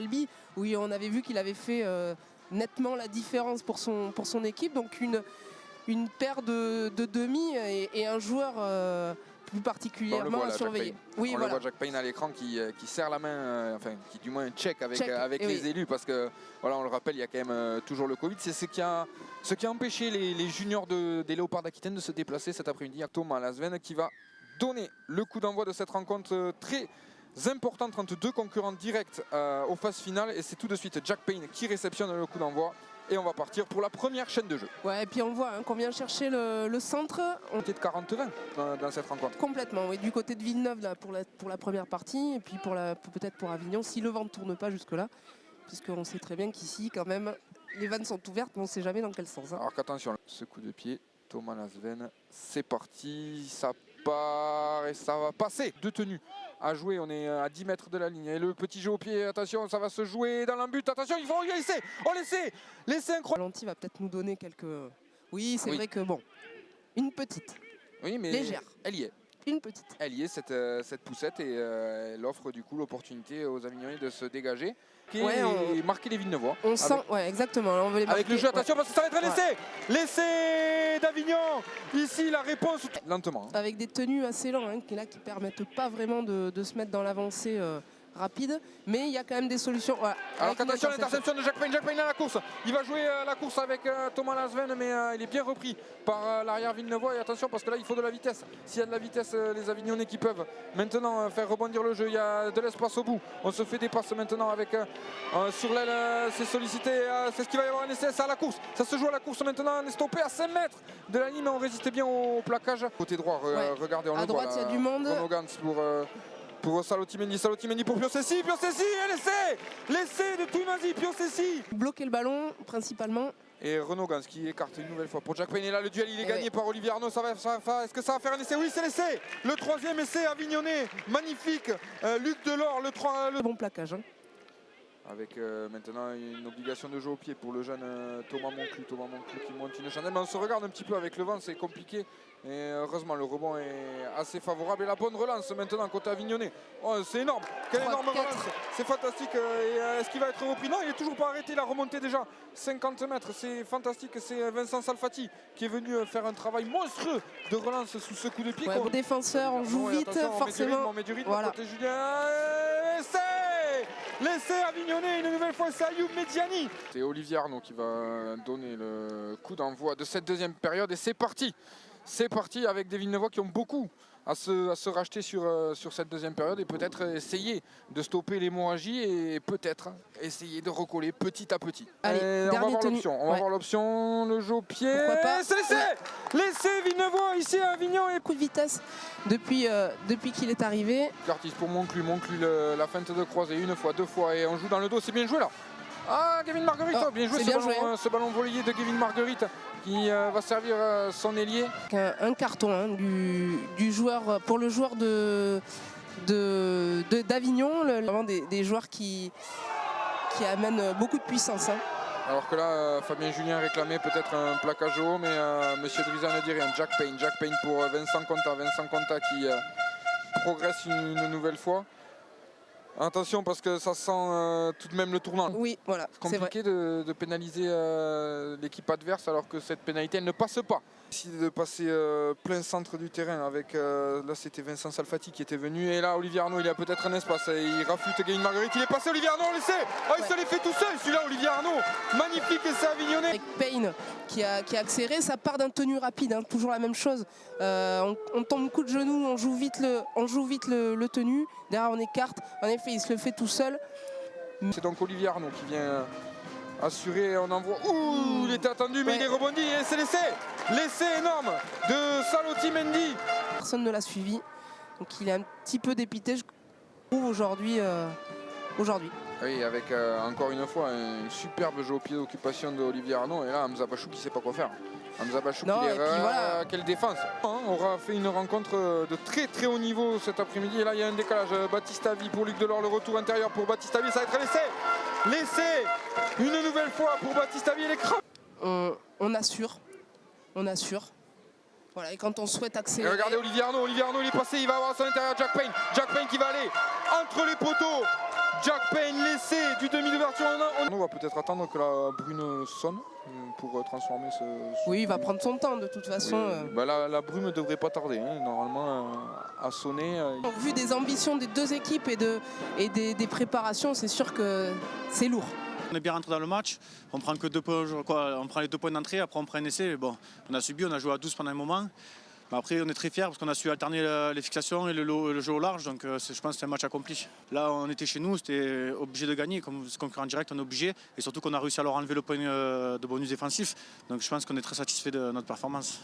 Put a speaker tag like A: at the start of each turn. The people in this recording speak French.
A: Albi, où on avait vu qu'il avait fait nettement la différence pour son équipe. Donc une paire de demi et un joueur plus particulièrement à surveiller.
B: Oui, on le voit Jack Payne à l'écran qui serre la main, enfin qui du moins check avec les élus, parce que voilà, on le rappelle, il y a quand même toujours le Covid. C'est ce qui a empêché les juniors des Léopards d'Aquitaine de se déplacer cet après-midi. Il y a Thomas Lasven qui va donner le coup d'envoi de cette rencontre très importante entre deux concurrents directs aux phases finales, et c'est tout de suite Jack Payne qui réceptionne le coup d'envoi. Et on va partir pour la première chaîne de jeu. Ouais,
A: et puis on voit qu'on vient chercher le centre.
B: On était de 40-20 dans cette rencontre.
A: Complètement, oui, du côté de Villeneuve là, pour la première partie, et puis peut-être pour Avignon, si le vent ne tourne pas jusque-là, puisqu'on sait très bien qu'ici, quand même, les vannes sont ouvertes, mais on ne sait jamais dans quel sens. Hein.
B: Alors qu'attention, ce coup de pied, Thomas Lasven, c'est parti, ça part et ça va passer. Deux tenues à jouer, on est à 10 mètres de la ligne. Et le petit jeu au pied, attention, ça va se jouer dans l'embut. Attention, il faut laisser. Oh, laissez incroyable.
A: Lanty va peut-être nous donner quelques... Oui, c'est vrai que bon, une petite.
B: Oui, mais
A: légère.
B: Elle y est.
A: Une petite.
B: Elle y est, cette poussette, et elle offre du coup l'opportunité aux Avignonnais de se dégager et marquer les Villeneuvois.
A: On sent, ouais, exactement. Là, on veut les marquer.
B: Avec le jeu, attention, parce que ça va être un essai. L'essai d'Avignon. Ici, la réponse lentement.
A: Avec des tenues assez longues, qui permettent pas vraiment de se mettre dans l'avancée rapide, mais il y a quand même des solutions. Ouais,
B: alors attention, l'interception de Jack Payne. Jack Payne à la course. Il va jouer la course avec Thomas Lasven, mais il est bien repris par l'arrière Villeneuvois. Et attention, parce que là, il faut de la vitesse. S'il y a de la vitesse, les Avignonnais qui peuvent maintenant faire rebondir le jeu. Il y a de l'espace au bout. On se fait des passes maintenant avec sur l'aile, c'est sollicité. C'est ce qu'il va y avoir un essai. Ça à la course. Ça se joue à la course maintenant. On est stoppé à 5 mètres de la ligne, mais on résistait bien au plaquage. Côté droit, regardez, on le voit.
A: À droite, il y a du monde.
B: Pour Salotimendi pour Piossessi, et l'essai de Toumazi, Piossessi.
A: Bloquer le ballon principalement.
B: Et Renaud Gans qui écarte une nouvelle fois pour Jack Payne. Et là, le duel, il est gagné par Olivier Arnaud. Est-ce que ça va faire un essai? Oui, c'est l'essai. Le troisième essai avignonnais, magnifique. Luc Delors, le
A: bon plaquage. Hein.
B: Avec maintenant une obligation de jeu au pied pour le jeune Thomas Monclus qui monte une chandelle. Mais on se regarde un petit peu avec le vent, c'est compliqué. Et heureusement, le rebond est assez favorable. Et la bonne relance maintenant côté avignonnais. Oh, c'est énorme. Quelle énorme relance. C'est fantastique. Est-ce qu'il va être repris? Non, il n'est toujours pas arrêté. Il a remonté déjà 50 mètres. C'est fantastique. C'est Vincent Salfati qui est venu faire un travail monstrueux de relance sous ce coup de pied.
A: Ouais, défenseur, on joue vite, forcément.
B: On met du rythme,
A: voilà.
B: Côté Julien. L'essai avignonnais, une nouvelle fois, c'est Ayoub Mediani. C'est Olivier Arnaud qui va donner le coup d'envoi de cette deuxième période. Et c'est parti. C'est parti avec des Villeneuvois qui ont beaucoup à se racheter sur cette deuxième période, et peut-être essayer de stopper l'hémorragie et peut-être essayer de recoller petit à petit.
A: Allez,
B: on va voir l'option. On va voir l'option, le jeu au pied. C'est l'essai. L'essai Villeneuvois ici à Avignon. Et
A: coup de vitesse depuis qu'il est arrivé.
B: Curtis pour Monclus la feinte de croisée une fois, deux fois, et on joue dans le dos. C'est bien joué là. Ah, Kevin Marguerite, bien joué ce ballon voilier de Kevin Marguerite qui va servir son ailier.
A: Un carton du joueur, pour le joueur d'Avignon, vraiment des joueurs qui amènent beaucoup de puissance. Hein.
B: Alors que là, Fabien Julien réclamait peut-être un plaquage haut, mais Monsieur Driza ne dit rien. Jack Payne pour Vincent Conta qui progresse une nouvelle fois. Attention, parce que ça sent tout de même le tournant.
A: Oui, voilà.
B: C'est compliqué de pénaliser l'équipe adverse alors que cette pénalité elle ne passe pas. Décidé de passer plein centre du terrain avec là c'était Vincent Salfati qui était venu, et là Olivier Arnaud, il a peut-être un espace, il rafute Kevin Marguerite, il est passé. Olivier Arnaud, on le sait. Il se l'est fait tout seul celui-là, Olivier Arnaud, magnifique essai avignonnais.
A: Avec Payne qui a accéléré, ça part d'un tenue rapide, hein, toujours la même chose. On tombe coup de genou, on joue vite le tenue, derrière on écarte, en effet il se le fait tout seul.
B: C'est donc Olivier Arnaud qui vient assurer, on envoie. Ouh, il était attendu, mais il est rebondi, et c'est l'essai énorme de Salotimendi.
A: Personne ne l'a suivi, donc il est un petit peu dépité, je trouve, aujourd'hui.
B: Oui, avec encore une fois un superbe jeu au pied d'occupation de Olivier Arnaud, et là Hamza Bachou qui ne sait pas quoi faire. Hamza Bachou qui voilà. Quelle défense. On aura fait une rencontre de très très haut niveau cet après-midi, et là il y a un décalage. Baptiste Avi pour Luc Delors, le retour intérieur pour Baptiste Avi, ça va être l'essai une nouvelle fois pour Baptiste Avi, et l'écran.
A: On assure. Voilà, et quand on souhaite accélérer.
B: Et regardez Olivier Arnaud, il est passé, il va avoir à son intérieur Jack Payne qui va aller entre les poteaux. Jack Payne, l'essai du demi d'ouverture. On va peut-être attendre que la brune sonne pour transformer ce...
A: Oui, il va prendre son temps de toute façon.
B: Oui, bah la brume ne devrait pas tarder, hein, normalement à sonner.
A: Au vu des ambitions des deux équipes et des préparations, c'est sûr que c'est lourd.
C: On est bien rentré dans le match, on prend que 2 points, on prend les 2 points d'entrée, après on prend un essai. Bon, on a subi, on a joué à 12 pendant un moment. Mais après on est très fiers parce qu'on a su alterner les fixations et le jeu au large, donc je pense que c'est un match accompli. Là on était chez nous, c'était obligé de gagner, comme concurrent direct on est obligé, et surtout qu'on a réussi à leur enlever le point de bonus défensif. Donc je pense qu'on est très satisfait de notre performance.